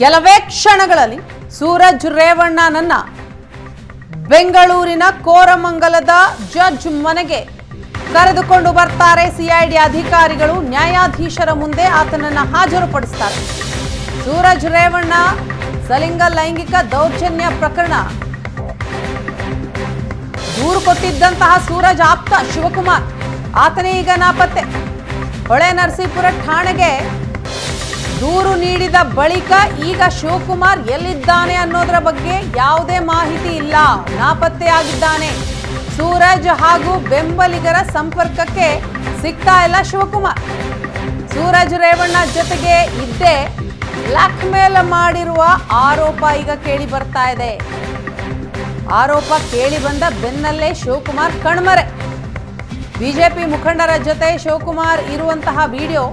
ಕೆಲವೇ ಕ್ಷಣಗಳಲ್ಲಿ ಸೂರಜ್ ರೇವಣ್ಣನನ್ನ ಬೆಂಗಳೂರಿನ ಕೋರಮಂಗಲದ ಜಡ್ಜ್ ಮನೆಗೆ ಕರೆದುಕೊಂಡು ಬರ್ತಾರೆ ಸಿಐಡಿ ಅಧಿಕಾರಿಗಳು. ನ್ಯಾಯಾಧೀಶರ ಮುಂದೆ ಆತನನ್ನ ಹಾಜರುಪಡಿಸ್ತಾರೆ. ಸೂರಜ್ ರೇವಣ್ಣ ಸಲಿಂಗ ಲೈಂಗಿಕ ದೌರ್ಜನ್ಯ ಪ್ರಕರಣ ದೂರು ಕೊಟ್ಟಿದ್ದಂತಹ ಸೂರಜ್ ಆಪ್ತ ಶಿವಕುಮಾರ್ ಆತನೇ ಈಗ ನಾಪತ್ತೆ. ಹೊಳೆ ನರಸೀಪುರ ಠಾಣೆಗೆ ದೂರು ನೀಡಿದ ಬಳಿಕ ಈಗ ಶಿವಕುಮಾರ್ ಎಲ್ಲಿದ್ದಾನೆ ಅನ್ನೋದರ ಬಗ್ಗೆ ಯಾವುದೇ ಮಾಹಿತಿ ಇಲ್ಲ. ನಾಪತ್ತೆಯಾಗಿದ್ದಾನೆ. ಸೂರಜ್ ಹಾಗೂ ಬೆಂಬಲಿಗರ ಸಂಪರ್ಕಕ್ಕೆ ಸಿಗ್ತಾ ಇಲ್ಲ ಶಿವಕುಮಾರ್. ಸೂರಜ್ ರೇವಣ್ಣ ಜೊತೆಗೆ ಇದ್ದೇ ಬ್ಲಾಕ್ ಮೇಲ್ ಮಾಡಿರುವ ಆರೋಪ ಈಗ ಕೇಳಿ ಬರ್ತಾ ಇದೆ. ಆರೋಪ ಕೇಳಿ ಬಂದ ಬೆನ್ನಲ್ಲೇ ಶಿವಕುಮಾರ್ ಕಣ್ಮರೆ. ಬಿಜೆಪಿ ಮುಖಂಡರ ಜೊತೆ ಶಿವಕುಮಾರ್ ಇರುವಂತಹ ವಿಡಿಯೋ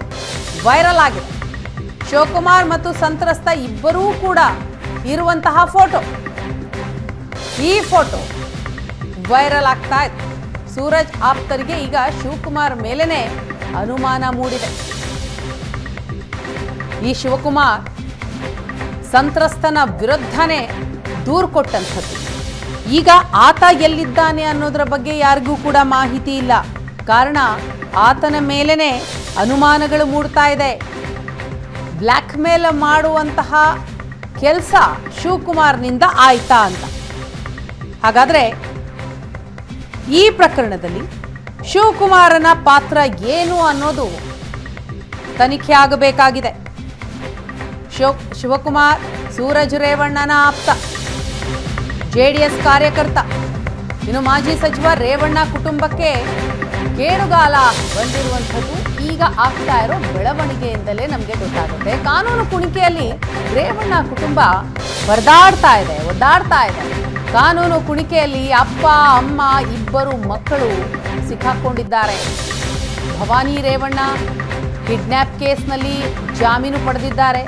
ವೈರಲ್ ಆಗಿದೆ. ಶಿವಕುಮಾರ್ ಮತ್ತು ಸಂತ್ರಸ್ತ ಇಬ್ಬರೂ ಕೂಡ ಇರುವಂತಹ ಫೋಟೋ, ಈ ಫೋಟೋ ವೈರಲ್ ಆಗ್ತಾ ಇದೆ. ಸೂರಜ್ ಆಪ್ತರಿಗೆ ಈಗ ಶಿವಕುಮಾರ್ ಮೇಲೇನೆ ಅನುಮಾನ ಮೂಡಿದೆ. ಈ ಶಿವಕುಮಾರ್ ಸಂತ್ರಸ್ತನ ವಿರುದ್ಧನೇ ದೂರು ಕೊಟ್ಟಂಥದ್ದು. ಈಗ ಆತ ಎಲ್ಲಿದ್ದಾನೆ ಅನ್ನೋದರ ಬಗ್ಗೆ ಯಾರಿಗೂ ಕೂಡ ಮಾಹಿತಿ ಇಲ್ಲ. ಕಾರಣ ಆತನ ಮೇಲೇನೆ ಅನುಮಾನಗಳು ಮೂಡ್ತಾ ಇದೆ. ಬ್ಲ್ಯಾಕ್ ಮೇಲ್ ಮಾಡುವಂತಹ ಕೆಲಸ ಶಿವಕುಮಾರ್ನಿಂದ ಆಯ್ತಾ ಅಂತ. ಹಾಗಾದ್ರೆ ಈ ಪ್ರಕರಣದಲ್ಲಿ ಶಿವಕುಮಾರನ ಪಾತ್ರ ಏನು ಅನ್ನೋದು ತನಿಖೆ ಆಗಬೇಕಾಗಿದೆ. ಶಿವಕುಮಾರ್ ಸೂರಜ್ ರೇವಣ್ಣನ ಆಪ್ತ, JDS ಕಾರ್ಯಕರ್ತ. ಇನ್ನು ಮಾಜಿ ಸಚಿವ ರೇವಣ್ಣ ಕುಟುಂಬಕ್ಕೆ ಕೇಡುಗಾಲ ಬಂದಿರುವಂಥದ್ದು ಈಗ ಆಗ್ತಾ ಇರೋ ಬೆಳವಣಿಗೆಯಿಂದಲೇ ನಮಗೆ ಗೊತ್ತಾಗುತ್ತೆ. ಕಾನೂನು ಕುಣಿಕೆಯಲ್ಲಿ ರೇವಣ್ಣ ಕುಟುಂಬ ಒದ್ದಾಡ್ತಾ ಇದೆ. ಕಾನೂನು ಕುಣಿಕೆಯಲ್ಲಿ ಅಪ್ಪ ಅಮ್ಮ ಇಬ್ಬರು ಮಕ್ಕಳು ಸಿಕ್ಕಾಕೊಂಡಿದ್ದಾರೆ. ಭವಾನಿ ರೇವಣ್ಣ ಕಿಡ್ನ್ಯಾಪ್ ಕೇಸ್ನಲ್ಲಿ ಜಾಮೀನು ಪಡೆದಿದ್ದಾರೆ.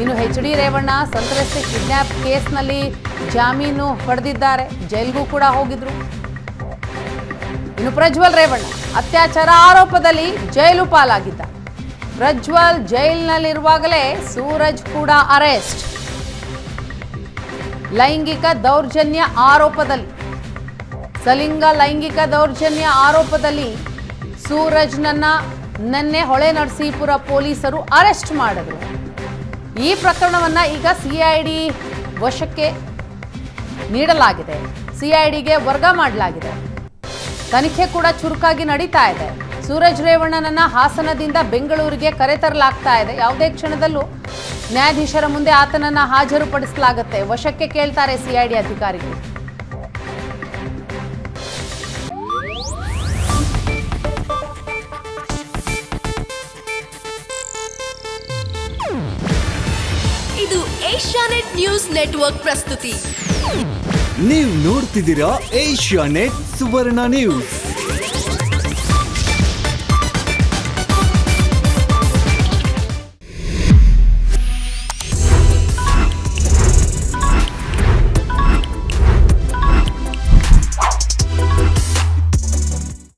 ಇನ್ನು HD ರೇವಣ್ಣ ಸಂತ್ರಸ್ತೆ ಕಿಡ್ನ್ಯಾಪ್ ಕೇಸ್ನಲ್ಲಿ ಜಾಮೀನು ಪಡೆದಿದ್ದಾರೆ. ಜೈಲ್ಗೂ ಕೂಡ ಹೋಗಿದ್ರು. ಇನ್ನು ಪ್ರಜ್ವಲ್ ರೇವಣ್ಣ ಅತ್ಯಾಚಾರ ಆರೋಪದಲ್ಲಿ ಜೈಲು ಪಾಲಾಗಿದ್ದ. ಪ್ರಜ್ವಲ್ ಜೈಲಿನಲ್ಲಿರುವಾಗಲೇ ಸೂರಜ್ ಕೂಡ ಅರೆಸ್ಟ್. ಲೈಂಗಿಕ ದೌರ್ಜನ್ಯ ಆರೋಪದಲ್ಲಿ, ಸಲಿಂಗ ಲೈಂಗಿಕ ದೌರ್ಜನ್ಯ ಆರೋಪದಲ್ಲಿ ಸೂರಜ್ನನ್ನ ನಿನ್ನೆ ಹೊಳೆ ನರಸೀಪುರ ಪೊಲೀಸರು ಅರೆಸ್ಟ್ ಮಾಡಿದ್ರು. ಈ ಪ್ರಕರಣವನ್ನ ಈಗ CID ವಶಕ್ಕೆ ನೀಡಲಾಗಿದೆ. CIDಗೆ ವರ್ಗ ಮಾಡಲಾಗಿದೆ. ತನಿಖೆ ಕೂಡ ಚುರುಕಾಗಿ ನಡೀತಾ ಇದೆ. ಸೂರಜ್ ರೇವಣ್ಣನನ್ನ ಹಾಸನದಿಂದ ಬೆಂಗಳೂರಿಗೆ ಕರೆತರಲಾಗ್ತಾ ಇದೆ. ಯಾವುದೇ ಕ್ಷಣದಲ್ಲೂ ನ್ಯಾಯಾಧೀಶರ ಮುಂದೆ ಆತನನ್ನ ಹಾಜರುಪಡಿಸಲಾಗುತ್ತೆ. ವಶಕ್ಕೆ ಕೇಳ್ತಾರೆ CID ಅಧಿಕಾರಿಗಳು. ಇದು ಏಷ್ಯಾನೆಟ್ ನ್ಯೂಸ್ ನೆಟ್ವರ್ಕ್ ಪ್ರಸ್ತುತಿ. ನೀವು ನೋಡ್ತಿದ್ದೀರಾ ಏಷ್ಯಾನೆಟ್ ಸುವರ್ಣ ನ್ಯೂಸ್.